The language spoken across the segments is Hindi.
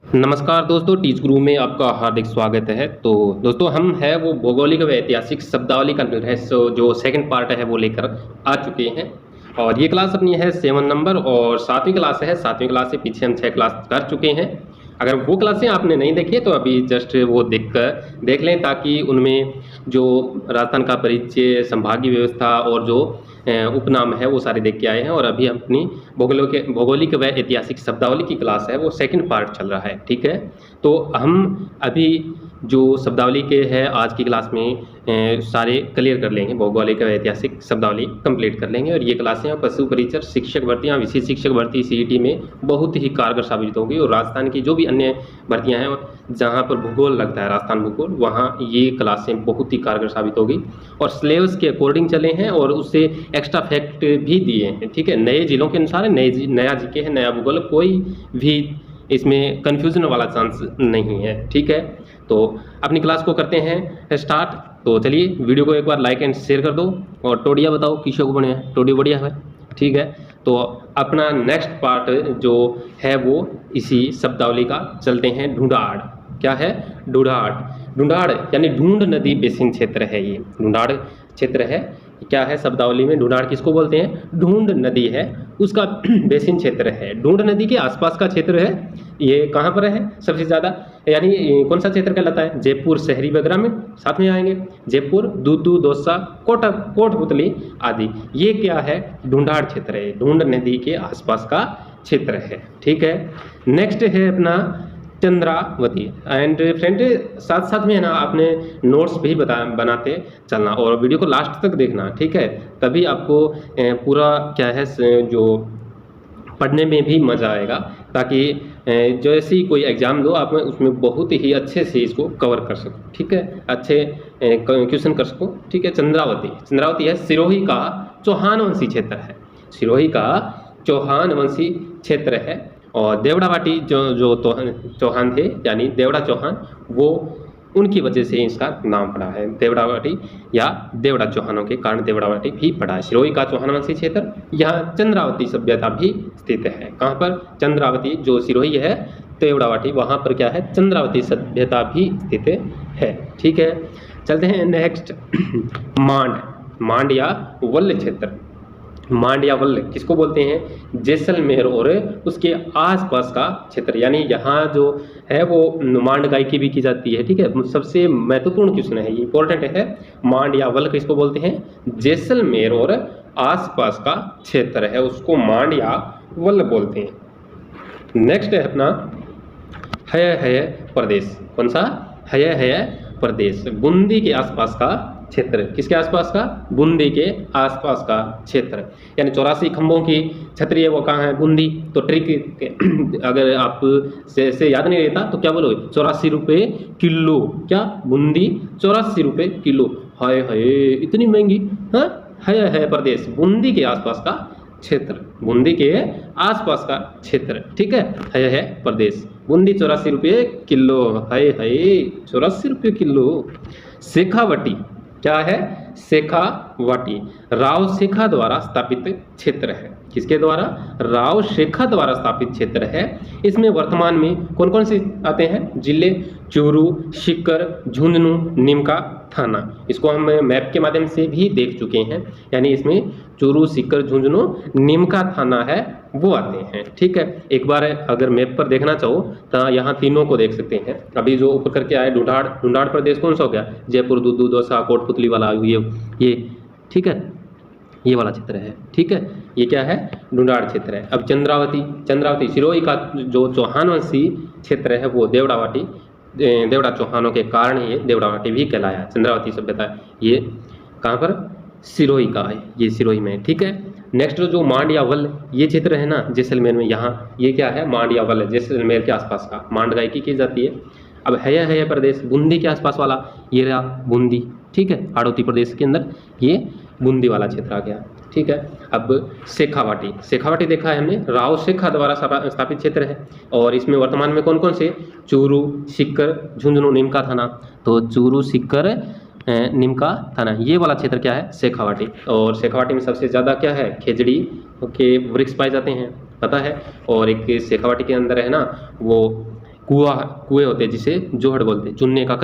नमस्कार दोस्तों, टीच गुरु में आपका हार्दिक स्वागत है। तो दोस्तों हम है वो भौगोलिक व ऐतिहासिक शब्दावली का जो सेकंड पार्ट है वो लेकर आ चुके हैं। और ये क्लास अपनी है 7 नंबर और 7वीं क्लास है। 7वीं क्लास से पीछे हम 6 क्लास कर चुके हैं। अगर वो क्लासें आपने नहीं देखी है तो अभी जस्ट वो देख लें, ताकि उनमें जो राजस्थान का परिचय, संभागीय व्यवस्था और जो उपनाम है वो सारे देख के आए हैं। और अभी अपनी भौगोलिक व ऐतिहासिक शब्दावली की क्लास है वो सेकंड पार्ट चल रहा है। ठीक है, तो हम अभी जो शब्दावली के है आज की क्लास में सारे क्लियर कर लेंगे। भौगोलिक व ऐतिहासिक शब्दावली कंप्लीट कर लेंगे। और ये क्लासें पशु परिचर शिक्षक भर्तियाँ, विशेष शिक्षक भर्ती सीईटी में बहुत ही कारगर साबित होंगी। और राजस्थान की जो भी अन्य भर्तियाँ हैं जहाँ पर भूगोल लगता है, राजस्थान भूगोल, वहाँ ये क्लासें बहुत ही कारगर साबित होगी। और सिलेबस के अकॉर्डिंग चले हैं और उससे एक्स्ट्रा फैक्ट भी दिए हैं। ठीक है, नए जिलों के अनुसार नया जीके है, नया भूगोल, कोई भी इसमें कन्फ्यूजन वाला चांस नहीं है। ठीक है, तो अपनी क्लास को करते हैं स्टार्ट। तो चलिए वीडियो को एक बार लाइक एंड शेयर कर दो और टोडिया बताओ किसको को बढ़िया है, टोडी बढ़िया है। ठीक है, तो अपना नेक्स्ट पार्ट जो है वो इसी शब्दावली का चलते हैं। ढूंढाड़ क्या है? ढूंढाड़। ढूंढाड़ यानी ढूंढ नदी बेसिन क्षेत्र है। ये ढूंढाड़ क्षेत्र है। क्या है शब्दावली में? ढूंढाड़ किसको बोलते हैं? ढूंढ नदी है, उसका बेसिन क्षेत्र है। ढूंढ नदी के आसपास का क्षेत्र है। ये कहाँ पर है सबसे ज़्यादा, यानी कौन सा क्षेत्र कहलाता है? जयपुर शहरी व ग्रामीण साथ में आएंगे। जयपुर, दूदू, दौसा, कोटपुतली आदि, ये क्या है? ढूंढाड़ क्षेत्र है, ढूंढ नदी के आसपास का क्षेत्र है। ठीक है, नेक्स्ट है अपना चंद्रावती। एंड फ्रेंड साथ साथ में है ना, आपने नोट्स भी बनाते चलना और वीडियो को लास्ट तक देखना। ठीक है, तभी आपको पूरा क्या है जो पढ़ने में भी मज़ा आएगा, ताकि जैसे ही कोई एग्ज़ाम दो आप उसमें बहुत ही अच्छे से इसको कवर कर सको। ठीक है, अच्छे क्वेश्चन कर सको। ठीक है, चंद्रावती है सिरोही का चौहान वंशी क्षेत्र है। सिरोही का चौहान वंशी क्षेत्र है। और देवड़ावाटी जो चौहान थे, यानी देवड़ा चौहान, वो उनकी वजह से इसका नाम पड़ा है देवड़ावाटी, या देवड़ा चौहानों के कारण देवड़ावाटी भी पड़ा है। सिरोही का चौहान वंशी क्षेत्र, यहाँ चंद्रावती सभ्यता भी स्थित है। कहाँ पर? चंद्रावती, जो सिरोही है, देवड़ावाटी, वहाँ पर क्या है? चंद्रावती सभ्यता भी स्थित है। ठीक है, चलते हैं नेक्स्ट। मांड या वल्ल क्षेत्र। मांड या वल्ल किसको बोलते हैं? जैसलमेर और उसके आसपास का क्षेत्र, यानी यहाँ जो है वो मांड गायकी भी की जाती है। ठीक है, सबसे महत्वपूर्ण क्वेश्चन है ये, इंपॉर्टेंट है। मांड या वल्ल किसको बोलते हैं? जैसलमेर और आसपास का क्षेत्र है, उसको मांड या वल्ल बोलते हैं। नेक्स्ट है अपना है प्रदेश। कौन सा? है प्रदेश, बूंदी के आसपास का क्षेत्र। किसके आसपास का? बूंदी के आसपास का क्षेत्र, यानी 84 खंभों की छतरी है वो कहाँ है? बूंदी। तो ट्रिक अगर आप से याद नहीं रहता तो क्या बोलोगे? 84 रुपये किलो। क्या? बूंदी 84 रुपये किलो। हाय हाय, इतनी महंगी। हाँ, है प्रदेश, बूंदी के आसपास का क्षेत्र, बूंदी के आसपास का क्षेत्र। ठीक है प्रदेश, बूंदी 84 रुपये किलो। हाय 84 रुपये किलो। शेखावटी क्या है? शेखावटी राव शेखा द्वारा स्थापित क्षेत्र है। किसके द्वारा? राव शेखा द्वारा स्थापित क्षेत्र है। इसमें वर्तमान में कौन कौन से आते हैं जिले? चूरू, सीकर, झुंझुनू, नीमका, थाना। इसको हम मैप के माध्यम से भी देख चुके हैं, यानी इसमें चूरू, सीकर, झुंझुनू, नीमका, थाना है वो आते हैं। ठीक है, एक बार अगर मैप पर देखना चाहो तो यहाँ तीनों को देख सकते हैं। अभी जो ऊपर करके आए ढूंढाड़ प्रदेश कौन सा हो गया? जयपुर, दूदू, दौसा, कोटपुतली वाला ये। ठीक है, ये वाला क्षेत्र है। ठीक है, ये क्या है? ढूंढाड़ क्षेत्र है। अब चंद्रावती सिरोही का जो चौहान वंशी क्षेत्र है वो देवड़ा चौहानों के कारण ये देवड़ावाटी भी कहलाया। चंद्रावती सभ्यता ये कहाँ पर? सिरोही का है, ये सिरोही में। ठीक है, नेक्स्ट जो मांड या वल्ल ये क्षेत्र है ना जैसलमेर में, यहाँ ये क्या है? मांड या वल्ल, जैसलमेर के आसपास का मांड गायकी की जाती है। अब है प्रदेश, बूंदी के आसपास वाला, ये रहा बूंदी। ठीक है, हाड़ौती प्रदेश के अंदर ये बूंदी वाला क्षेत्र आ गया। ठीक है, अब शेखावाटी देखा है हमने, राव शेखा द्वारा स्थापित क्षेत्र है। और इसमें वर्तमान में कौन कौन से? चूरू, सीकर, झुंझुनू, नीमका, थाना। तो चूरू, सीकर, नीमका, थाना, ये वाला क्षेत्र क्या है? शेखावाटी। और शेखावाटी में सबसे ज़्यादा क्या है? खेजड़ी के वृक्ष पाए जाते हैं, पता है। और एक शेखावाटी के अंदर है ना वो कुएं होते हैं जिसे जोहड़ बोलते हैं। चुनने का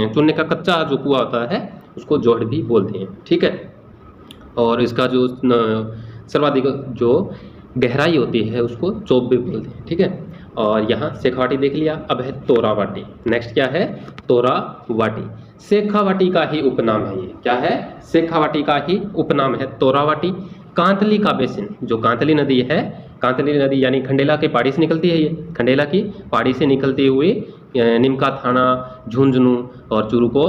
चुनने का कच्चा जो कुआं होता है उसको जोहड़ भी बोलते हैं, ठीक है। और इसका जो सर्वाधिक जो गहराई होती है उसको चोप भी बोलते हैं, ठीक है। और यहाँ शेखावाटी देख लिया, अब है तोरावाटी। नेक्स्ट क्या है? तोरावाटी। शेखावाटी का ही उपनाम है ये। क्या है? शेखावाटी का ही उपनाम है तोरावाटी। कांतली का बेसिन, जो कांतली नदी है, कांतली नदी यानी खंडेला के पहाड़ी से निकलती है, ये खंडेला की पहाड़ी से निकलते हुए निमका थाना, झुंझुनू और चुरुको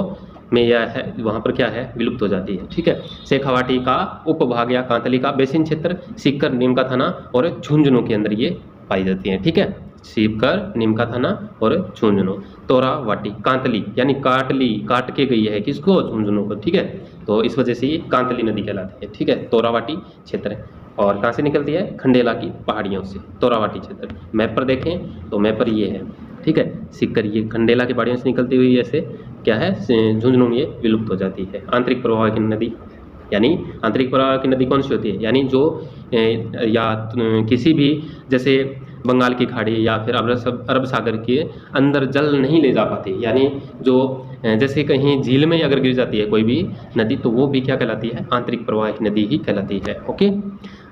में यह है, वहाँ पर क्या है, विलुप्त हो जाती है, ठीक है। शेखावाटी का उपभाग या कांतली का बेसिन क्षेत्र सीकर, निमका थाना और झुंझुनू के अंदर ये पाई जाती है, ठीक है। सीकर, निमका थाना और झुंझुनू। तोरावाटी कांतली यानी काट के गई है किसको? झुंझुनू को, ठीक है। तो इस वजह से ये कांतली नदी कहलाती है, ठीक है। तोरावाटी क्षेत्र है और कहाँ से निकलती है? खंडेला की पहाड़ियों से तोरावाटी क्षेत्र। मैप पर देखें तो मैप पर ये है, ठीक है। सीकर ये खंडेला की पहाड़ियों से निकलती हुई ऐसे क्या है, झुंझुनू में ये विलुप्त हो जाती है। आंतरिक प्रवाह की नदी यानी आंतरिक प्रवाह की नदी कौन सी होती है? यानी जो किसी भी जैसे बंगाल की खाड़ी या फिर अरब सागर के अंदर जल नहीं ले जा पाती, यानी जो जैसे कहीं झील में अगर गिर जाती है कोई भी नदी तो वो भी क्या कहलाती है? आंतरिक प्रवाह की नदी ही कहलाती है, ओके।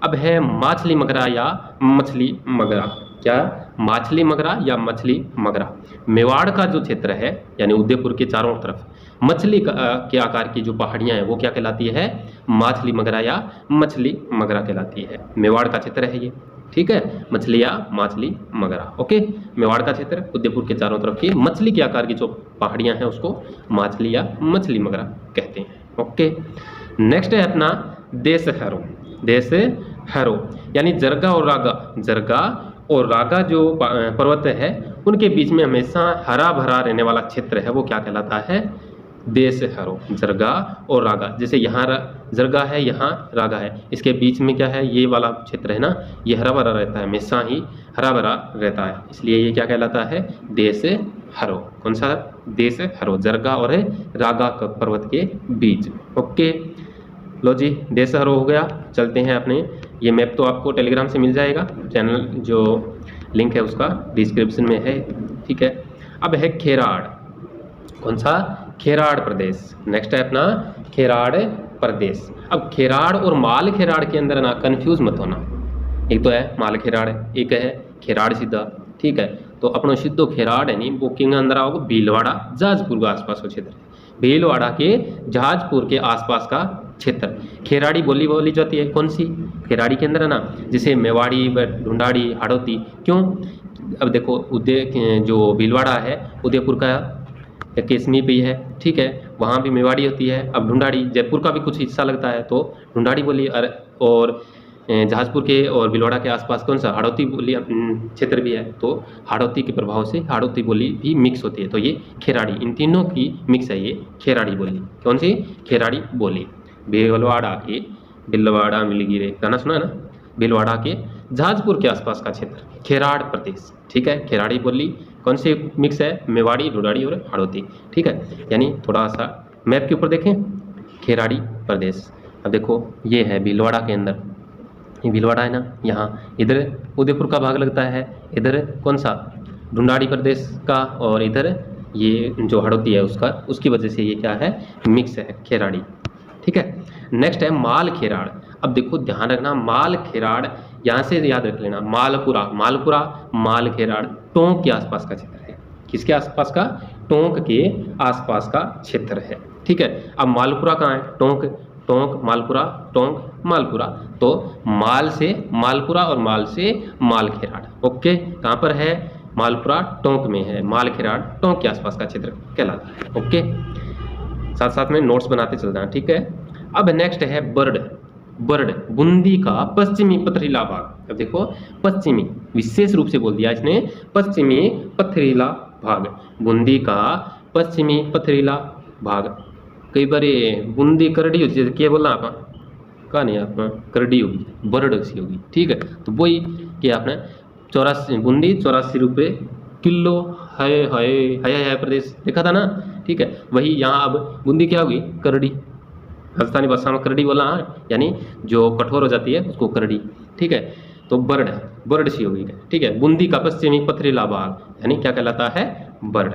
अब है माछली मगरा या मछली मगरा। क्या? माछली मगरा या मछली मगरा। मेवाड़ का जो क्षेत्र है यानी उदयपुर के चारों तरफ मछली के आकार की जो पहाड़ियां हैं वो क्या कहलाती है? माछली मगरा या मछली मगरा कहलाती है। मेवाड़ का क्षेत्र है ये, ठीक है। मछली या माछली मगरा, ओके। मेवाड़ का क्षेत्र, उदयपुर के चारों तरफ की मछली के आकार की जो पहाड़ियां हैं उसको माछली या मछली मगरा कहते हैं, ओके। नेक्स्ट है अपना देशहरो। देशहरो यानी जरगा और रागा। जरगा और रागा जो पर्वत है उनके बीच में हमेशा हरा भरा रहने वाला क्षेत्र है वो क्या कहलाता है? देशहरो। जरगा और रागा, जैसे यहाँ जरगा है, यहाँ रागा है, इसके बीच में क्या है? ये वाला क्षेत्र है ना, ये हरा भरा रहता है, हमेशा ही हरा भरा रहता है, इसलिए ये क्या कहलाता है? देशहरो। कौन सा? देशहरो। जरगा और रागा पर्वत के बीच, ओके। लो जी, देशहरो हो गया। चलते हैं अपने, ये मैप तो आपको टेलीग्राम से मिल जाएगा, चैनल जो लिंक है उसका डिस्क्रिप्शन में है, ठीक है। अब है खेराड़। कौन सा? खेराड़ प्रदेश। नेक्स्ट है अपना खेराड़ प्रदेश। अब खेराड़ और माल खेराड़ के अंदर ना कंफ्यूज मत होना, एक तो है माल खेराड़, एक है खेराड़ सीधा, ठीक है। तो अपना सीधो खेराड़ है नहीं, वो के अंदर आओगे भीलवाड़ा, जहाजपुर के आसपास का क्षेत्र, भीलवाड़ा के जहाजपुर के आसपास का क्षेत्र। खेराड़ी बोली जाती है, कौन सी? खेराड़ी के अंदर है ना, जैसे मेवाड़ी, ढूंढाड़ी, हाड़ौती। क्यों? अब देखो जो भीलवाड़ा है उदयपुर का केसमी पे है, ठीक है, वहाँ भी मेवाड़ी होती है। अब ढूंढाड़ी जयपुर का भी कुछ हिस्सा लगता है तो ढूंढाड़ी बोली, और जहाजपुर के और भीलवाड़ा के आसपास कौन सा? हाड़ौती बोली क्षेत्र भी है, तो हाड़ौती के प्रभाव से हाड़ौती बोली भी मिक्स होती है, तो ये खेराड़ी, इन तीनों की मिक्स है ये खेराड़ी बोली। कौन सी? खेराड़ी बोली। भीलवाड़ा मिलगिरे गाना सुना ना, भीलवाड़ा के जहाजपुर के आसपास का क्षेत्र खेराड़ प्रदेश, ठीक है। खेराड़ी बोली कौन सी मिक्स है? मेवाड़ी, ढूंढाड़ी और हाड़ौती, ठीक है। यानी थोड़ा सा मैप के ऊपर देखें, खेराड़ी प्रदेश। अब देखो ये है भीलवाड़ा के अंदर, ये भीलवाड़ा है ना, यहाँ इधर उदयपुर का भाग लगता है, इधर कौन सा? ढूंढाड़ी प्रदेश का, और इधर ये जो हाड़ौती है उसका, उसकी वजह से ये क्या है? मिक्स है खेराड़ी, ठीक है। नेक्स्ट है माल खेराड़। अब देखो ध्यान रखना, माल खेराड़ यहाँ से याद रख लेना, मालपुरा, मालपुरा, माल खेराड़ टोंक के आसपास का क्षेत्र है। किसके आसपास का? टोंक के आसपास का क्षेत्र है, ठीक है। अब मालपुरा कहाँ है? टोंक, टोंक मालपुरा, टोंक मालपुरा, तो माल से मालपुरा और माल से माल खेराड़, ओके। कहाँ पर है? मालपुरा टोंक में है, माल खेराड़ टोंक के आसपास का क्षेत्र कहलाता है, ओके। साथ साथ में नोट्स बनाते चलना है, ठीक है। अब नेक्स्ट है बर्ड। बर्ड बूंदी का पश्चिमी पथरीला भाग। अब देखो पश्चिमी, विशेष रूप से बोल दिया इसने, पश्चिमी पथरीला भाग, बूंदी का पश्चिमी पथरीला भाग। कई बार बूंदी करड़ी होती है, क्या बोलना आप? कहा नहीं आप, करड़ी होगी, बर्ड सी होगी, ठीक है। तो वही क्या आपने 84 बूंदी 84 रुपये किलो है प्रदेश लिखा था ना, ठीक है। वही यहाँ अब बूंदी क्या होगी? करड़ी, राजस्थानी भाषा में करड़ी बोला, यानी जो कठोर हो जाती है उसको करड़ी, ठीक है। तो बर्ड, बर्ड सी होगी, ठीक है। बूंदी का पश्चिमी पथरीला भाग यानी क्या कहलाता है, बर्ड।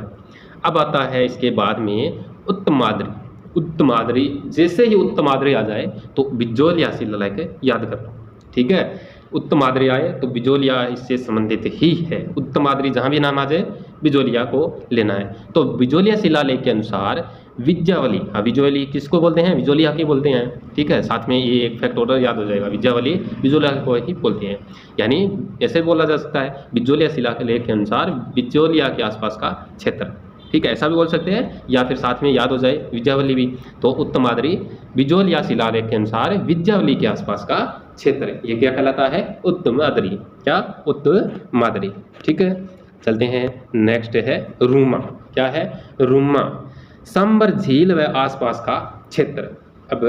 अब आता है इसके बाद में उत्तमाद्री। उत्तमाद्री, जैसे ही उत्तमाद्री आ जाए तो बिजोलिया शिला लेके याद कर लो, ठीक है। उत्तमाद्री आए तो बिजोलिया इससे संबंधित ही है। उत्तमाद्री जहां भी नाम आ जाए बिजोलिया को लेना है। तो बिजोलिया शिलालेख के अनुसार विज्ञावली, विज्ञावली किसको बोलते हैं, बिजोलिया की बोलते हैं, ठीक है। साथ में ये एक फैक्ट और याद हो जाएगा, विज्ञावली बिजोलिया को ही बोलते हैं। यानी ऐसे बोला जा सकता है बिजोलिया शिलालेख के अनुसार बिजोलिया के आसपास का क्षेत्र, ठीक है, ऐसा भी बोल सकते हैं, या फिर साथ में याद हो जाए विज्ञावली भी। तो उत्तमाद्री बिजोलिया शिलालेख के अनुसार विज्ञावली के आसपास का क्षेत्र, ये क्या कहलाता है, उत्तमाद्री। क्या, उत्तमाद्री, ठीक है। चलते हैं, नेक्स्ट है रूमा। क्या है, रूमा, सांबर झील व आसपास का क्षेत्र। अब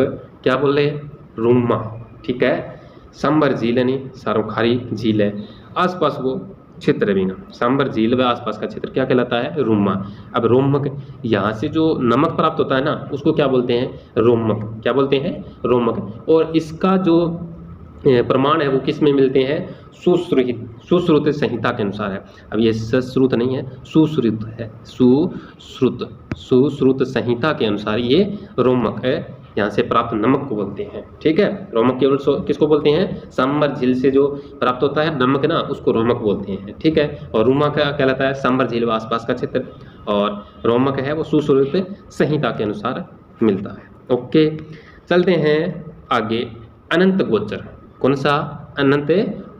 क्या बोल रहे हैं, रूमा, ठीक है। सांबर झील यानी सारोखारी झील है, आसपास वो क्षेत्र भी ना, सांबर झील व आसपास का क्षेत्र क्या कहलाता है, रोमक। अब रोमक, यहाँ से जो नमक प्राप्त होता है ना उसको क्या बोलते हैं, रोमक। क्या बोलते हैं, रोमक। और इसका जो प्रमाण है वो किस में मिलते हैं, सुश्रुत संहिता के अनुसार है। अब ये सश्रुत नहीं है, सुश्रुत है, सुश्रुत संहिता के अनुसार ये रोमक है, यहाँ से प्राप्त नमक को बोलते हैं, ठीक है। रोमक केवल किसको बोलते हैं, सांबर झील से जो प्राप्त होता है नमक ना उसको रोमक बोलते हैं, ठीक है। और रूमा क्या कहलाता है, सांबर झील व आसपास का क्षेत्र, और रोमक है वो सुश्रुत संहिता के अनुसार मिलता है। ओके, चलते हैं आगे। अनंत गोचर, कौन सा, अनंत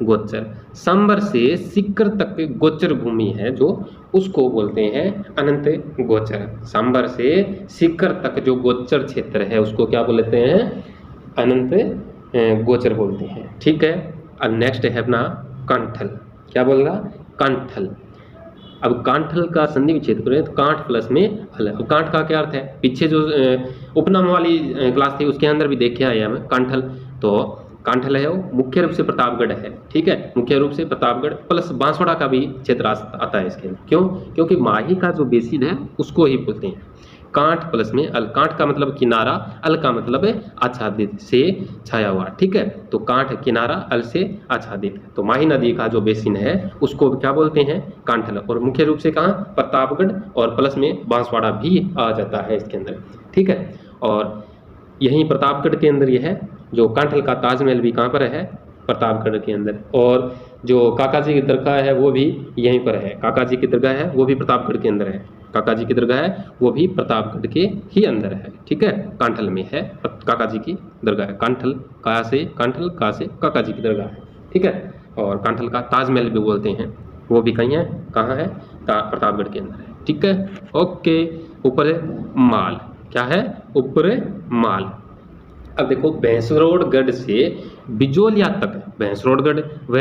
गोचर। सांबर से सीकर तक गोचर भूमि है जो, उसको बोलते हैं अनंत गोचर। सांबर से सीकर तक जो गोचर क्षेत्र है उसको क्या बोलते हैं, अनंत गोचर बोलते हैं, ठीक है। अब नेक्स्ट है अपना कांठल। क्या बोलेगा, कांठल। अब कांठल का संधि विच्छेद करें तो कांठ प्लस में हल। अब कांठ का क्या अर्थ है, पीछे जो उपनाम वाली क्लास थी उसके अंदर भी देखे आए हमें कांठल। तो कांठल है वो मुख्य रूप से प्रतापगढ़ है, ठीक है। मुख्य रूप से प्रतापगढ़ प्लस बांसवाड़ा का भी क्षेत्र आता है इसके अंदर। क्यों, क्योंकि माही का जो बेसिन है उसको ही बोलते हैं। कांठ प्लस में अल, कांठ का मतलब किनारा, अल का मतलब है आच्छादित से छाया हुआ, ठीक है। तो कांठ किनारा, अल से आच्छादित है। तो माही नदी का जो बेसिन है उसको क्या बोलते हैं, कांठल। और मुख्य रूप से कहाँ, प्रतापगढ़, और प्लस में बांसवाड़ा भी आ जाता है इसके अंदर, ठीक है। और यहीं प्रतापगढ़ के अंदर यह है जो कांठल का ताजमहल भी कहाँ पर है, प्रतापगढ़ के अंदर। और जो काका जी की दरगाह है वो भी यहीं पर है, काका जी की दरगाह है वो भी प्रतापगढ़ के अंदर है, काका जी की दरगाह है वो भी प्रतापगढ़ के ही अंदर है, ठीक है। कांठल में है काका जी की दरगाह है, कांठल का से कांठल का से काका जी की दरगाह है, ठीक है। और कांठल का ताजमहल भी बोलते हैं, वो भी कहीं है, कहाँ है, प्रतापगढ़ के अंदर है, ठीक है। ओके, ऊपर माल। क्या है, ऊपर माल। अब देखो, भैंसरोडगढ़ से बिजोलिया तक, भैंसरोडगढ़ व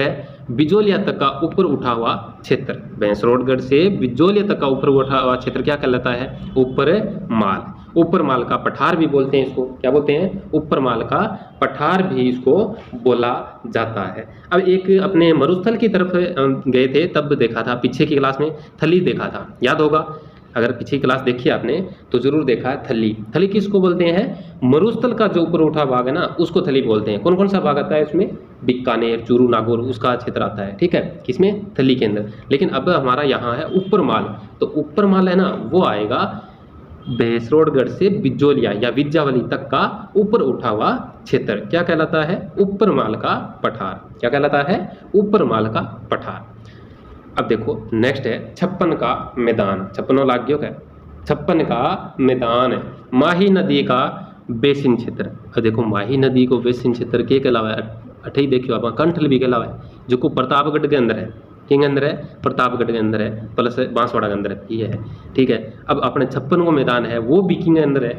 बिजोलिया तक का ऊपर उठा हुआ क्षेत्र, भैंसरोडगढ़ से बिजोलिया तक का ऊपर उठा हुआ क्षेत्र क्या कहलाता है, ऊपर माल। ऊपर माल का पठार भी बोलते हैं इसको, क्या बोलते हैं, ऊपर माल का पठार भी इसको बोला जाता है। अब एक अपने मरुस्थल की तरफ गए थे तब देखा था, पीछे की क्लास में थली देखा था, याद होगा। अगर पिछली क्लास देखी आपने तो जरूर देखा है थली। थली किसको बोलते हैं, मरुस्थल का जो ऊपर उठा भाग है ना उसको थली बोलते हैं। कौन कौन सा भाग आता है इसमें, बीकानेर, चूरू, नागौर, उसका क्षेत्र आता है, ठीक है, किसमें, थली के अंदर। लेकिन अब हमारा यहाँ है ऊपर माल, तो ऊपर माल है ना वो आएगा भैंसरोडगढ़ से बिजोलिया या विज्ञावली तक का ऊपर उठा हुआ क्षेत्र, क्या कहलाता है, ऊपर माल का पठार। क्या कहलाता है, ऊपर माल का पठार। अब देखो नेक्स्ट है छप्पन का मैदान। छप्पनों लाग्यों का छप्पन का मैदान है, माही नदी का बेसिन क्षेत्र। अब देखो माही नदी को बेसिन क्षेत्र के अलावा अठे ही देखियो आप, कंठल भी के अलावा है जो को प्रतापगढ़ के अंदर है, किंग अंदर है, प्रतापगढ़ के अंदर है, प्लस बांसवाड़ा के अंदर ये है, ठीक है। अब अपने छप्पन को मैदान है वो भी किंग अंदर है,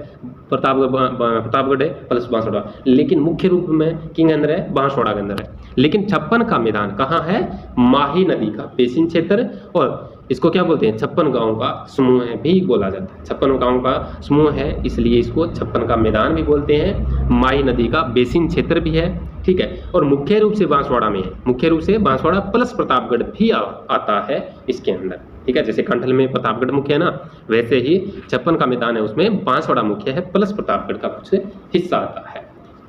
प्रतापगढ़ है प्लस बांसवाड़ा, लेकिन मुख्य रूप में किंग अंदर है, बांसवाड़ा के अंदर है। लेकिन छप्पन का मैदान कहाँ है, माही नदी का बेसिन क्षेत्र, और इसको क्या बोलते हैं, छप्पन गांव का समूह है भी बोला जाता है। छप्पन गांव का समूह है इसलिए इसको छप्पन का मैदान भी बोलते हैं, माही नदी का बेसिन क्षेत्र भी है, ठीक है। और मुख्य रूप से बांसवाड़ा में है, मुख्य रूप से बांसवाड़ा प्लस प्रतापगढ़ भी आता है इसके अंदर, ठीक है। जैसे कंठल में प्रतापगढ़ मुख्य है ना, वैसे ही छप्पन का मैदान है उसमें बांसवाड़ा मुख्य है प्लस प्रतापगढ़ का कुछ हिस्सा आता है,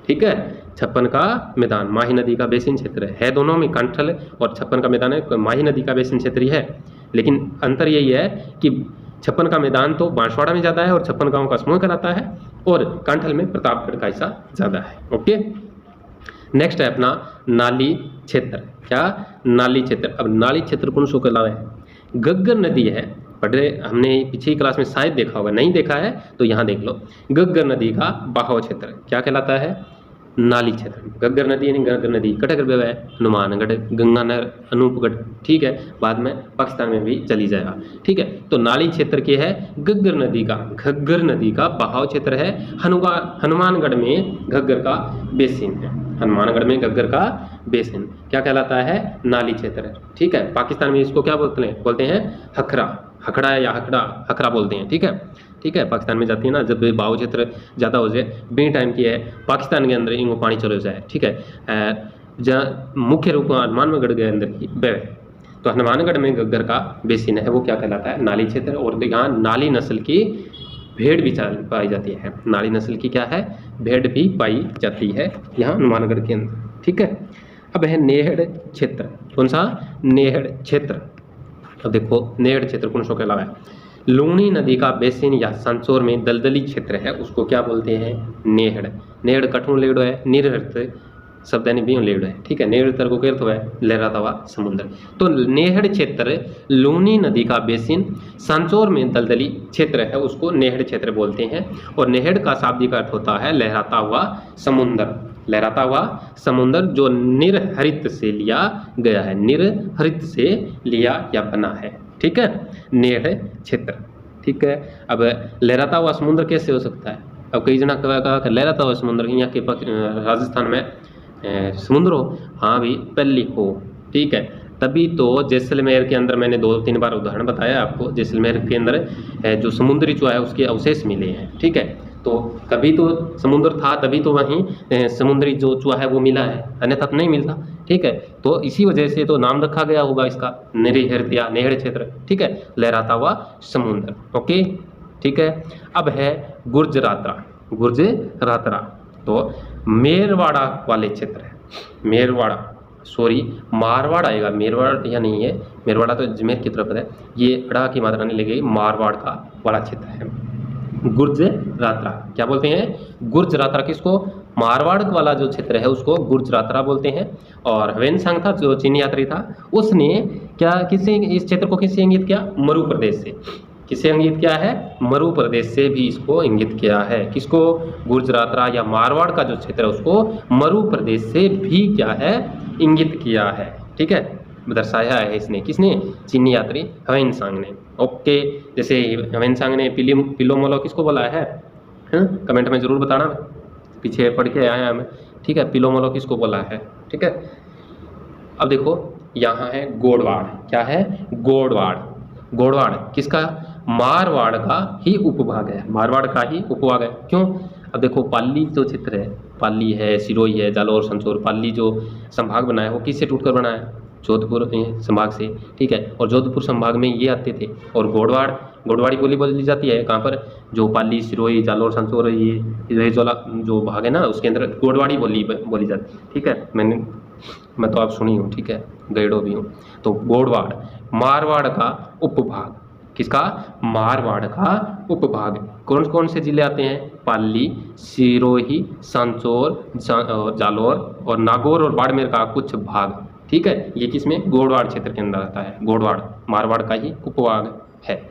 ठीक है। छप्पन का मैदान माही नदी का बेसिन क्षेत्र है, दोनों में कंठल और छप्पन का मैदान है, माही नदी का बेसिन क्षेत्र ही है, लेकिन अंतर यही है कि छप्पन का मैदान तो बांसवाड़ा में ज़्यादा है और 56 गांव का समूह कहलाता है, और कंठल में प्रतापगढ़ का हिस्सा ज़्यादा है। ओके, नेक्स्ट है अपना नाली क्षेत्र। क्या? नाली क्षेत्र। अब नाली क्षेत्र कौन सो कहलावा है? गग्गर नदी है, पढ़े हमने पिछली क्लास में शायद देखा होगा, नहीं देखा है तो यहाँ देख लो। गग्गर नदी का बहाव क्षेत्र क्या कहलाता है? नाली क्षेत्र। गग्गर नदी यानी गग्गर नदी कटक है हनुमानगढ़, गंगानगर, अनूपगढ़, ठीक है, बाद में पाकिस्तान में भी चली जाएगा, ठीक है। तो नाली क्षेत्र के है गग्गर नदी का बहाव क्षेत्र है। हनुमानगढ़ में घग्गर का बेसिन है, हनुमानगढ़ में घग्गर का बेसिन क्या कहलाता है? नाली क्षेत्र, ठीक है। पाकिस्तान में इसको क्या बोलते हैं? हखड़ा या हखरा बोलते हैं, ठीक है। पाकिस्तान में जाती है ना, जब बहाव क्षेत्र ज़्यादा हो जाए, बे टाइम की है पाकिस्तान के अंदर इनको पानी चलो जाए, ठीक है। जहाँ मुख्य रूप में हनुमानगढ़ के अंदर की बह, तो हनुमानगढ़ में घग्गर का बेसिन है, वो क्या कहलाता है? नाली क्षेत्र। और यहाँ नाली नस्ल की भेड़ भी पाई जाती है, नाली नस्ल की क्या है? भेड़ भी पाई जाती है यहाँ हनुमानगढ़ के अंदर, ठीक है। अब है नेहड़ क्षेत्र। कौन सा? नेहड़ क्षेत्र। अब देखो नेहड़ क्षेत्र कौन सा कहलावा है? लूणी नदी का बेसिन या संचोर में दलदली क्षेत्र है, उसको क्या बोलते हैं? नेहड़ कठोर लेड़ो है, निर्हृत शब्द भी लेड़ो है, ठीक है। नेहड़ तर को कहते हुए लहराता हुआ समुद्र। तो नेहड़ क्षेत्र लूणी नदी का बेसिन, संचोर में दलदली क्षेत्र है, उसको नेहड़ क्षेत्र बोलते हैं। और नेहड़ का शाब्दिक अर्थ होता है लहराता हुआ समुद्र, लहराता हुआ समुद्र जो निर्हरित से लिया गया है, निर्हरित से लिया या बना है, ठीक है, नेहड़ क्षेत्र, ठीक है। अब लहराता हुआ समुद्र कैसे हो सकता है? अब कई जना कहा लहराता हुआ समुद्र यहाँ के राजस्थान में समुद्र हो, हाँ भी पहली हो, ठीक है। तभी तो जैसलमेर के अंदर मैंने 2-3 बार उदाहरण बताया आपको, जैसलमेर के अंदर जो समुद्री चूहा है उसके अवशेष मिले हैं, ठीक है। तो कभी तो समुद्र था, तभी तो वहीं समुद्री जो चूहा है वो मिला है, अन्यथा तो नहीं मिलता, ठीक है। तो इसी वजह से तो नाम रखा गया होगा इसका निर्हृत या नेहड़ क्षेत्र, ठीक है, लहराता हुआ समुद्र। ओके, ठीक है। अब है गुर्जरातरा, तो मेरवाड़ा वाले क्षेत्र है, मारवाड़ आएगा, मेरवाड़ या नहीं है, मेरवाड़ा तो अजमेर की तरफ है, ये अड़ा की मात्रा नहीं लगेगी, मारवाड़ का वाला क्षेत्र है। गुर्जरातरा क्या बोलते हैं? गुर्जरातरा किसको? मारवाड़ वाला जो क्षेत्र है उसको गुर्जरातरा बोलते हैं। और ह्वेनसांग था जो चीनी यात्री था, उसने क्या इस क्षेत्र को किससे इंगित किया? मरु प्रदेश से। किससे इंगित किया है? मरु प्रदेश से भी इसको इंगित किया है। किसको? गुर्जरातरा या मारवाड़ का जो क्षेत्र है उसको मरु प्रदेश से भी क्या है? इंगित किया है, ठीक है, दर्शाया है इसने। किसने? चीनी यात्री ह्वेनसांग ने। ओके, जैसे ह्वेनसांग ने पिलोमोलो किसको बोला है? कमेंट में जरूर बताना, पीछे पढ़ के आया मैं, ठीक है। पिलोमोलो किसको बोला है, ठीक है। अब देखो यहाँ है गोडवाड़। क्या है? गोडवाड़ किसका? मारवाड़ का ही उपभाग है, मारवाड़ का ही उपभाग है। क्यों? अब देखो पाली जो क्षेत्र है, पाली है, सिरोही है, जालौर, संचोर, पाली जो संभाग बना है वो किससे टूटकर बना है? जोधपुर संभाग से, ठीक है। और जोधपुर संभाग में ये आते थे। और गोडवाड़ी बोली जाती है कहाँ पर? जो पाली, सिरोही, जालौर, संचोर, ये जो भाग है ना उसके अंदर गोडवाड़ी बोली जाती है, ठीक है। मैं तो आप सुनी हूँ, ठीक है, गैडो भी हूँ। तो गोडवाड़ मारवाड़ का उपभाग। किसका? मारवाड़ का उपभाग। कौन कौन से जिले आते हैं? पाली, सिरोही, सांचौर, जालौर और नागौर और बाड़मेर का कुछ भाग, ठीक है। ये किसमें? गोडवाड़ क्षेत्र के अंदर आता है। गोडवाड़ मारवाड़ का ही उपभाग है।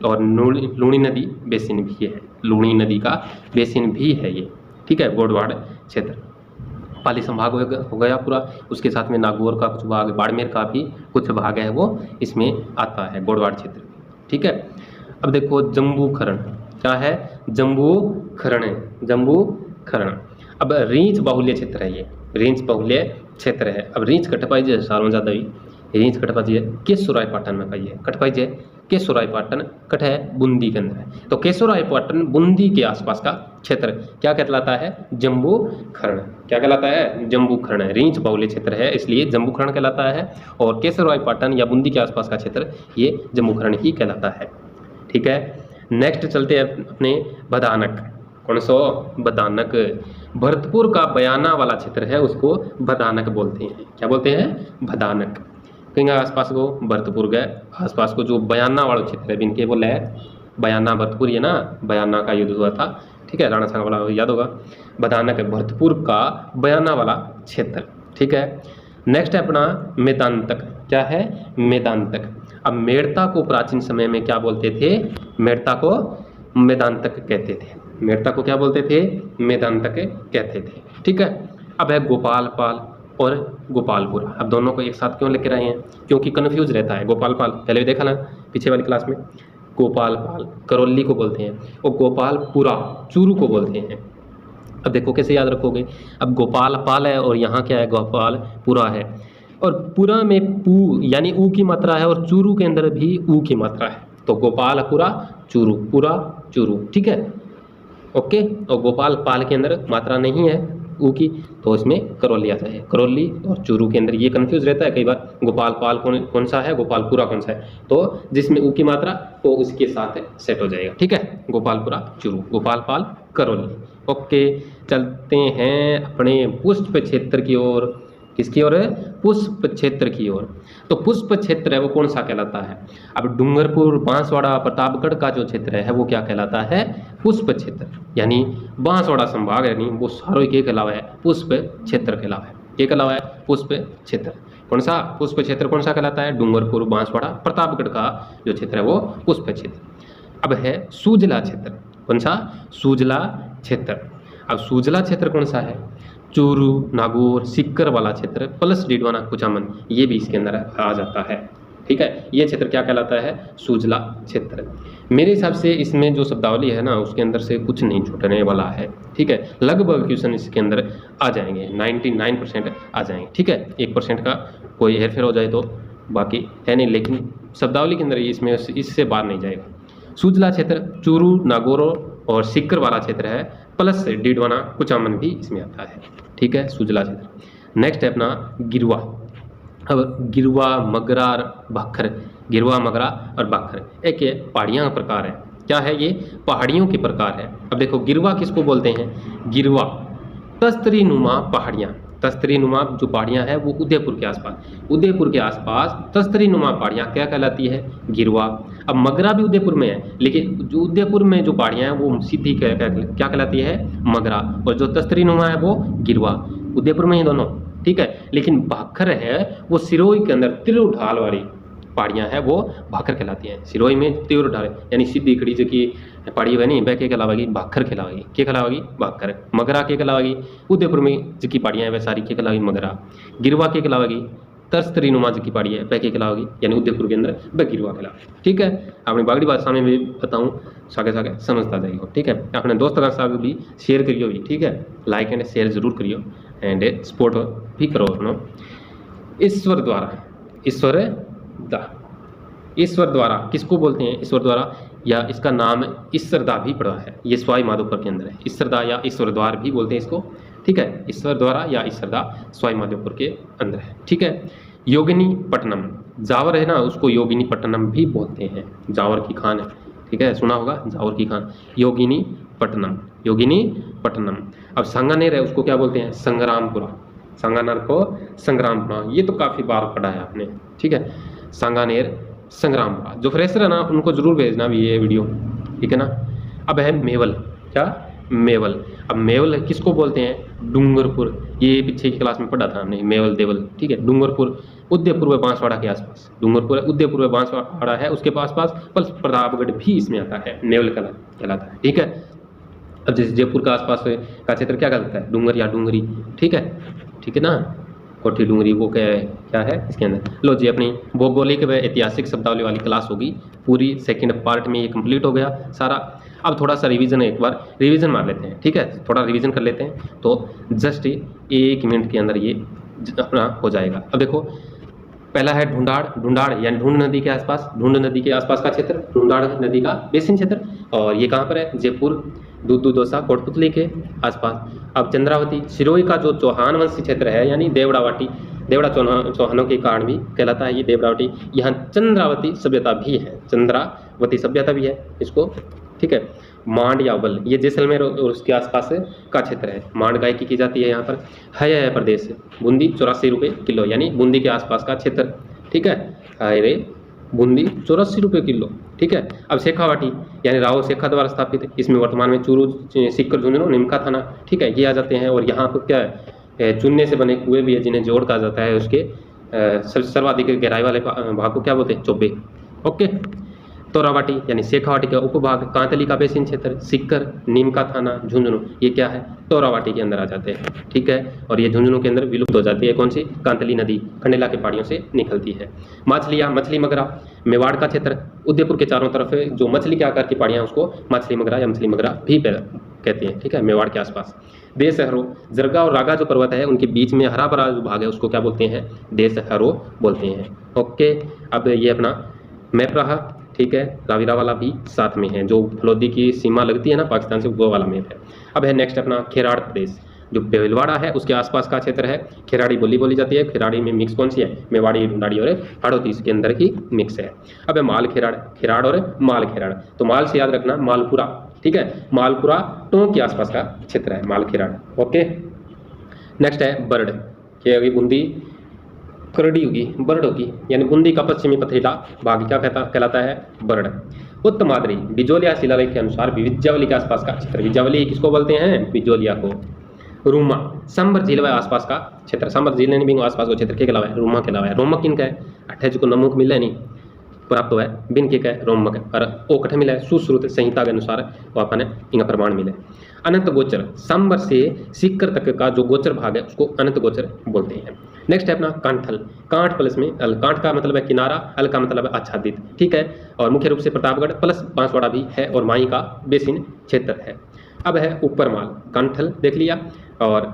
और लूणी नदी बेसिन भी है, लूणी नदी का बेसिन भी है ये, ठीक है, गोडवाड़ क्षेत्र। पाली संभाग हो गया पूरा, उसके साथ में नागौर का कुछ भाग, बाड़मेर का भी कुछ भाग है वो इसमें आता है, गोडवाड़ क्षेत्र, ठीक है। अब देखो जम्बूखरण। क्या है? जम्बूखरण। अब रींच बाहुल्य क्षेत्र है ये, रींच बाहुल्य क्षेत्र है। अब रींच कट पाइजे सालों ज़्यादा भी रींच कट पाइजे केसुराय पाटन में पाइए, कट पाइजे केसुराय पाटन कट है बूंदी के अंदर है। तो केसुराय पाटन बूंदी के आसपास का क्षेत्र क्या कहलाता है? जम्बूखरण। क्या कहलाता है? जम्बूखरण। रींच बाहुल्य क्षेत्र है इसलिए जम्बूखरण कहलाता है। और केसुराय पाटन या बूंदी के आसपास का क्षेत्र ये जम्बूखरण ही कहलाता है, ठीक है। नेक्स्ट चलते हैं अपने बदानक। कौन सो? बदानक। भरतपुर का बयाना वाला क्षेत्र है उसको भदानक बोलते हैं। क्या बोलते हैं? भदानक। कहीं आसपास को भरतपुर गए, आसपास को जो बयाना वाला क्षेत्र है इनके बोले बयाना भरतपुर, ये ना बयाना का युद्ध हुआ था, ठीक है, राणा सांगा वाला याद होगा। भदानक है भरतपुर का बयाना वाला क्षेत्र, ठीक है। नेक्स्ट है अपना मेदांतक। क्या है? मेदांतक। अब मेड़ता को प्राचीन समय में क्या बोलते थे? मेड़ता को मेदांतक कहते थे। मेड़ता को क्या बोलते थे? मेदांतक कहते थे, ठीक है। अब है गोपालपाल और गोपालपुर। अब दोनों को एक साथ क्यों लेकर आए हैं? क्योंकि कन्फ्यूज रहता है। गोपालपाल पहले भी देखा ना पीछे वाली क्लास में, गोपालपाल करौली को बोलते हैं और गोपालपुरा चूरू को बोलते हैं। अब देखो कैसे याद रखोगे। अब गोपालपाल है और यहाँ क्या है? गोपालपुरा है, और पुरा में पू यानी ऊ की मात्रा है और चूरू के अंदर भी ऊ की मात्रा है, तो गोपालपुरा चूरू, पुरा चूरू, ठीक है, ओके। और गोपालपाल के अंदर मात्रा नहीं है ऊ की, तो इसमें करौली आता है। करौली और चूरू के अंदर ये कंफ्यूज रहता है कई बार, गोपालपाल कौन सा है, गोपालपुरा कौन सा है, तो जिसमें ऊ की मात्रा वो उसके साथ सेट हो जाएगा, ठीक है। गोपालपुरा चूरू, गोपालपाल करौली, ओके। चलते हैं अपने पुष्प क्षेत्र की ओर। किसकी ओर है? पुष्प क्षेत्र की ओर। तो पुष्प क्षेत्र है वो कौन सा कहलाता है? अब डूंगरपुर, बांसवाड़ा, प्रतापगढ़ का जो क्षेत्र है वो क्या कहलाता है? पुष्प क्षेत्र। यानी बांसवाड़ा संभाग यानी वो सारों के कहलावा है पुष्प क्षेत्र कहलावा है। क्या कहलावा है? पुष्प क्षेत्र। कौन सा पुष्प क्षेत्र कौन सा कहलाता है? डूंगरपुर, बांसवाड़ा, प्रतापगढ़ का जो क्षेत्र है वो पुष्प क्षेत्र। अब है सूजला क्षेत्र। कौन सा? सूजला क्षेत्र। अब सूजला क्षेत्र कौन सा है? चूरू, नागौर, सीकर वाला क्षेत्र प्लस डीडवाना, कुचामन, ये भी इसके अंदर आ जाता है, ठीक है। ये क्षेत्र क्या कहलाता है? सूजला क्षेत्र। मेरे हिसाब से इसमें जो शब्दावली है ना उसके अंदर से कुछ नहीं छूटने वाला है, ठीक है। लगभग क्वेश्चन इसके अंदर आ जाएंगे, 99% आ जाएंगे, ठीक है। 1% का कोई हेरफेर हो जाए तो बाकी है नहीं, लेकिन शब्दावली के अंदर इसमें इससे बाहर नहीं जाएगा। सूजला क्षेत्र चूरू, नागौर और सीकर वाला क्षेत्र है, प्लस डीडवाना, कुचामन भी इसमें आता है, ठीक है, सूजला क्षेत्र। नेक्स्ट है अपना गिरवा। अब गिरवा, मगरा, भाखर, गिरवा, मगरा और भाखर एक ये पहाड़ियाँ का प्रकार है। क्या है? ये पहाड़ियों के प्रकार है। अब देखो गिरवा किसको बोलते हैं? गिरवा तस्तरी नुमा पहाड़ियाँ। तस्तरी नुमा जो पहाड़ियाँ हैं वो उदयपुर के आसपास तस्तरी नुमा पहाड़ियाँ क्या कहलाती है? गिरवा। अब मगरा भी उदयपुर में है, लेकिन जो उदयपुर में जो पहाड़ियाँ हैं वो सीधी क्या कहलाती है? मगरा। और जो तस्तरी नुमा है वो गिरवा। उदयपुर में ही दोनों, ठीक है। लेकिन भाखर है वो सिरोही के अंदर तीव्र ढाल वाली पहाड़ियाँ हैं वो भाखर कहलाती हैं। सिरोही में तीव्र ढाल यानी सीधी खड़ी जो की पहाड़ी है नहीं, वह के कहलावेगी? भाखर कहलावेगी। क्या कहलावेगी? भाखर। मगरा के कहलावेगी? उदयपुर में जिसकी पहाड़ियाँ हैं वह सारी के कहलावेगी मगरा। गिरवा के कहलावेगी? तस्तरी नुमा की पहाड़ी है वह के कहलावेगी, यानी उदयपुर के अंदर वह गिरवा कहलावेगी, ठीक है। अपनी बागड़ी भाषा में भी बताऊँ सागे सागे समझता जाएगा, ठीक है। अपने दोस्त का साथ भी शेयर करियो भी, ठीक है। लाइक एंड शेयर जरूर करियो एंड सपोर्ट भी करो अपनो। ईश्वर द्वारा, ईश्वर द्वारा किसको बोलते हैं? ईश्वर द्वारा, या इसका नाम ईश्वरदा भी पड़ा है, ये सवाई माधोपुर के अंदर है। ईश्वरदा या ईश्वर द्वार भी बोलते हैं इसको, ठीक है। ईश्वर द्वारा या ईश्वरदा सवाई माधोपुर के अंदर है, ठीक है। योगिनी पट्टनम, जावर है ना उसको योगिनी पट्टनम भी बोलते हैं। जावर की खान है, ठीक है, सुना होगा जावर की खान। योगिनी पट्टनम, योगिनी पट्टनम। अब सांगानेर है उसको क्या बोलते हैं? संग्रामपुरा। सांगानेर को संग्रामपुरा, ये तो काफ़ी बार पढ़ा है आपने, ठीक है। सांगानेर, संग्रामपुरा। जो फ्रेशर है ना उनको जरूर भेजना भी ये वीडियो, ठीक है ना। अब है मेवल। क्या? मेवल। अब मेवल किसको बोलते हैं? डूंगरपुर। ये पीछे की क्लास में पढ़ा था हमने, मेवल देवल, ठीक है। डूंगरपुर उदयपुर व बांसवाड़ा के आसपास, डूंगरपुर उदयपुर व बांसवाड़ा है उसके पास प्लस प्रतापगढ़ भी इसमें आता है, मेवल कहलाता है, ठीक है। अब जैसे जयपुर का आसपास का क्षेत्र क्या कहलाता है? डूंगर या डूंगरी, ठीक है ना। कोठी डूंगरी वो क्या है इसके अंदर। लो जी, अपनी भौगोलिक व ऐतिहासिक शब्दावली वाली क्लास होगी पूरी, सेकंड पार्ट में ये कंप्लीट हो गया सारा। अब थोड़ा सा रिवीजन, एक बार रिवीजन मार लेते हैं, ठीक है। थोड़ा रिवीजन कर लेते हैं तो जस्ट 1 मिनट के अंदर ये अपना हो जाएगा। अब देखो पहला है ढूंढाड़ यानी ढूंढ नदी के आसपास, ढूंढ नदी के आसपास का क्षेत्र, ढूंढाड़ नदी का बेसिन क्षेत्र, और ये कहाँ पर है? जयपुर, दूधू दोसा, कोटपुतली के आसपास। अब चंद्रावती, सिरोही का जो चौहान वंशी क्षेत्र है यानी देवड़ावाटी, देवड़ा चौहानों के कारण भी कहलाता है ये देवड़ावटी। यहाँ चंद्रावती सभ्यता भी है, चंद्रावती सभ्यता भी है इसको, ठीक है। मांड या अव्वल, ये जैसलमेर और उसके आसपास का क्षेत्र है। मांड गायकी की जाती है यहाँ पर। है प्रदेश बूंदी 84 रुपये किलो, यानी बूंदी के आसपास का क्षेत्र। ठीक है, अरे बूंदी 84 रुपये किलो। ठीक है। अब शेखावाटी यानी राव शेखा द्वारा स्थापित, इसमें वर्तमान में चूरू, सिक्कर, झुंझुनू, निमका थाना, ठीक है, ये आ जाते हैं। और यहाँ पर क्या है, चूने से बने कुएं भी है जिन्हें जोड़ कहा जाता है। उसके सर्वाधिक गहराई वाले भाग को क्या बोलते हैं, चोबे। ओके। तोरावाटी यानी शेखावाटी का उपभाग, कांतली का बेसिन क्षेत्र, सिक्कर, नीमका थाना, झुंझुनू, ये क्या है, तोरावाटी के अंदर आ जाते हैं। ठीक है। और ये झुंझुनू के अंदर विलुप्त हो जाती है। कौन सी, कांतली नदी खंडेला के पहाड़ियों से निकलती है। मछलियाँ, मछली मगरा, मेवाड़ का क्षेत्र, उदयपुर के चारों तरफ जो मछली के आकार की पहाड़ियाँ उसको मछली मगरा या मछली मगरा भी कहते हैं। ठीक है, मेवाड़ के आसपास। देशहरो, जरगा और रागा जो पर्वत है उनके बीच में हरा भरा जो भाग है उसको क्या बोलते हैं, देशहरो बोलते हैं। ओके। अब ये अपना मैप रहा। ठीक है, रावीरा वाला भी साथ में है, जो फलोदी की सीमा लगती है ना पाकिस्तान से, वो वाला मैप है। अब है नेक्स्ट अपना खेराड़ प्रदेश, जो भीलवाड़ा है उसके आसपास का क्षेत्र है। खेराड़ी बोली जाती है। खेराड़ी में मिक्स कौन सी है, मेवाड़ी, ढूंढाड़ी और हाड़ौती, इसके अंदर ही मिक्स है। अब है माल खेराड़, खेराड़ और माल खेराड़, तो माल से याद रखना मालपुरा। ठीक है, मालपुरा टोंक के आसपास का क्षेत्र है माल खेराड़। ओके। नेक्स्ट है बर्ड, ये होगी बूंदी करड़ी होगी, बर्ड होगी, यानी बूंदी का पश्चिमी पथरीला भाग क्या कहलाता है, बर्ड। उत्तमाद्री, बिजोलिया शिलालेख के अनुसार विज्यावली के आसपास का क्षेत्र। विज्यावली किसको बोलते हैं, बिजोलिया को। रूमा, सांबर झील व आसपास का क्षेत्र। सांबर झील ने भी आसपास का क्षेत्र के अलावा है, रूमा के अलावा है। रोमक किनका है, अट्ठे जो नमुक मिले नहीं प्राप्त हुआ है, बिन के है रोमक है, और ओ कठ मिला है, सुश्रुत संहिता के अनुसार वो अपन इनका प्रमाण मिले। अनंत गोचर, सांबर से सिक्कर तक का जो गोचर भाग है उसको अनंत गोचर बोलते हैं। नेक्स्ट है अपना कांठल, कांठ प्लस में अल, कांठ का मतलब है किनारा, अल का मतलब है आच्छादित। ठीक है। और मुख्य रूप से प्रतापगढ़ प्लस बांसवाड़ा भी है, और माई का बेसिन क्षेत्र है। अब है ऊपर माल, कांठल देख लिया, और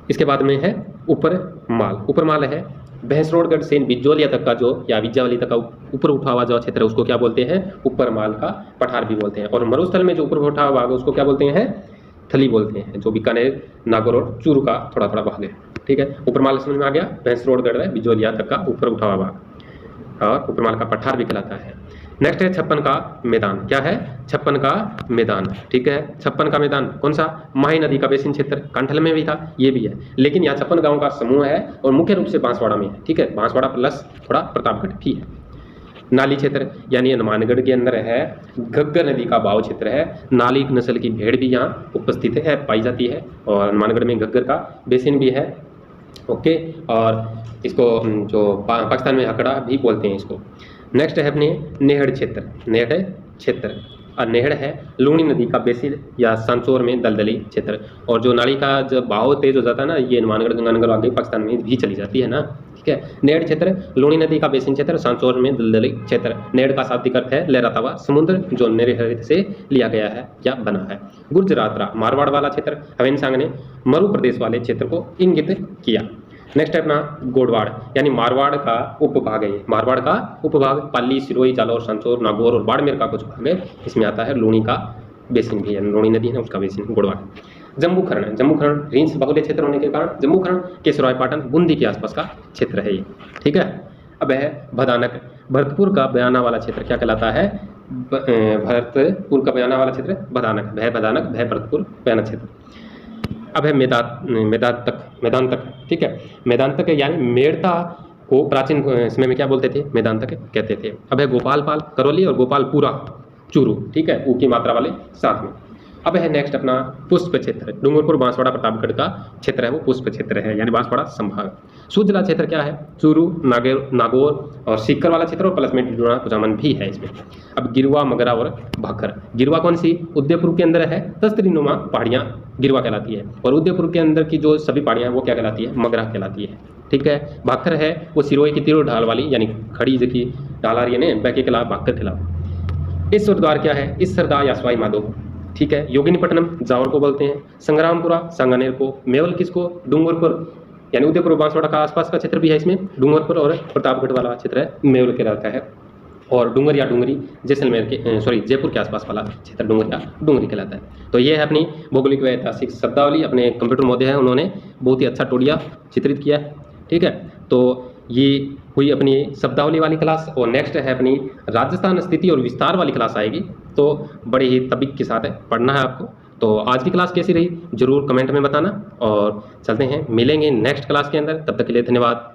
इसके बाद में है ऊपर माल। ऊपर माल है भैंसरोडगढ़ से बिजोलिया तक का जो, या विज्यावली तक का ऊपर उठा हुआ जो क्षेत्र है उसको क्या बोलते हैं, ऊपर माल का पठार भी बोलते हैं। और मरुस्थल में जो ऊपर उठा हुआ भाग उसको क्या बोलते हैं, थली बोलते हैं, जो बीकानेर, नागौर और चूरू का थोड़ा थोड़ा भाग है। ठीक है, ऊपर माल समझ में आ गया, भैंसरोडगढ़ है बिजोलिया तक का ऊपर उठा हुआ भाग, और ऊपर माल का पठार भी कहलाता है। नेक्स्ट है छप्पन का मैदान, क्या है, छप्पन का मैदान। ठीक है, छप्पन का मैदान कौन सा, माही नदी का बेसिन क्षेत्र, कांठल में भी था, ये भी है, लेकिन यहाँ 56 गांव का समूह है और मुख्य रूप से बांसवाड़ा में है। ठीक है, बांसवाड़ा प्लस थोड़ा प्रतापगढ़ भी है। नाली क्षेत्र यानी हनुमानगढ़ के अंदर है, घग्गर नदी का बाव क्षेत्र है। नाली नस्ल की भेड़ भी यहाँ उपस्थित है, पाई जाती है, और हनुमानगढ़ में घग्गर का बेसिन भी है। ओके। और इसको जो पाकिस्तान में हकड़ा भी बोलते हैं इसको। नेक्स्ट है अपने नेहड़ क्षेत्र, नेहड़ क्षेत्र, और नेहड़ है लूणी नदी का बेसिन या सांचौर में दलदली क्षेत्र। और जो नाली का जब बहाव तेज हो जाता है ना, ये हनुमानगढ़, गंगानगर आगे पाकिस्तान में भी चली जाती है ना। ठीक है, नेहड़ क्षेत्र, लूणी नदी का बेसिन क्षेत्र, सांचौर में दलदली क्षेत्र। नेहड़ का शाब्दिक अर्थ है लहराता हुआ समुद्र, जो नेहड़ से लिया गया है या बना है। गुर्जरातरा, मारवाड़ वाला क्षेत्र, हवेनसांग ने मरु प्रदेश वाले क्षेत्र को इंगित किया। नेक्स्ट है अपना गोडवाड़, यानी मारवाड़ का उपभाग है। मारवाड़ का उपभाग पाली, सिरोही, जालौर, सांचौर, नागौर और बाड़मेर का कुछ भाग है, इसमें आता है लूणी का बेसिन भी है, लूणी नदी है उसका बेसिन गोडवाड़। जम्बूखरण, जम्बूखरण रींस बाहुल्य क्षेत्र होने के कारण जम्बूखरण केसराय पाटन बूंदी के आसपास का क्षेत्र है ये। ठीक है। अब है भदानक, भरतपुर का बयाना वाला क्षेत्र क्या कहलाता है, भरतपुर का बयाना वाला क्षेत्र भदानक, भय भदानक, भय भरतपुर बयाना क्षेत्र। अब है मैदान तक। ठीक है, मैदान तक यानी मेड़ता को प्राचीन समय में क्या बोलते थे, मैदान तक कहते थे। अब है गोपालपाल करौली और गोपालपुरा चूरू। ठीक है, ऊ की मात्रा वाले साथ में। अब है नेक्स्ट अपना पुष्प क्षेत्र, डूंगरपुर, बांसवाड़ा, प्रतापगढ़ का क्षेत्र है वो पुष्प क्षेत्र है, यानी बांसवाड़ा संभाग। सुजला क्षेत्र क्या है, चूरू, नागौर और सीकर वाला क्षेत्र, और प्लस में डिडोना, कुचामन भी है इसमें। अब गिरवा, मगरा और भाखर। गिरवा कौन सी, उदयपुर के अंदर है, तस्तरीनुमा पहाड़ियाँ गिरवा कहलाती है, और उदयपुर के अंदर की जो सभी पहाड़ियाँ हैं वो क्या कहलाती है, मगरा कहलाती है। ठीक है, भाखर है वो सिरोही की तीरों ढाल वाली, यानी खड़ी जबकि ढाल आ रही है ना, बैके खिलाफ भाखर खिलाफ। इस द्वार क्या है, इस सरदार या सवाई माधो। ठीक है, योगिनीपट्टनम जावर को बोलते हैं, संग्रामपुरा सांगानेर को, मेवल किसको, डूंगरपुर, यानी उदयपुर बांसवाड़ा का आसपास का क्षेत्र भी है इसमें, डूंगरपुर और प्रतापगढ़ वाला क्षेत्र है मेवल कहलाता है। और डूंगर या डूंगरी जैसलमेर के जयपुर के आसपास वाला क्षेत्र डूंगर या डूंगरी कहलाता है। तो ये है अपनी भौगोलिक व ऐतिहासिक शब्दावली, अपने कंप्यूटर महोदय हैं उन्होंने बहुत ही अच्छा टोडिया चित्रित किया है। ठीक है, तो ये हुई अपनी शब्दावली वाली क्लास, और नेक्स्ट है अपनी राजस्थान स्थिति और विस्तार वाली क्लास आएगी। तो बड़े ही तबीक के साथ है पढ़ना है आपको। तो आज की क्लास कैसी रही ज़रूर कमेंट में बताना, और चलते हैं मिलेंगे नेक्स्ट क्लास के अंदर। तब तक के लिए धन्यवाद।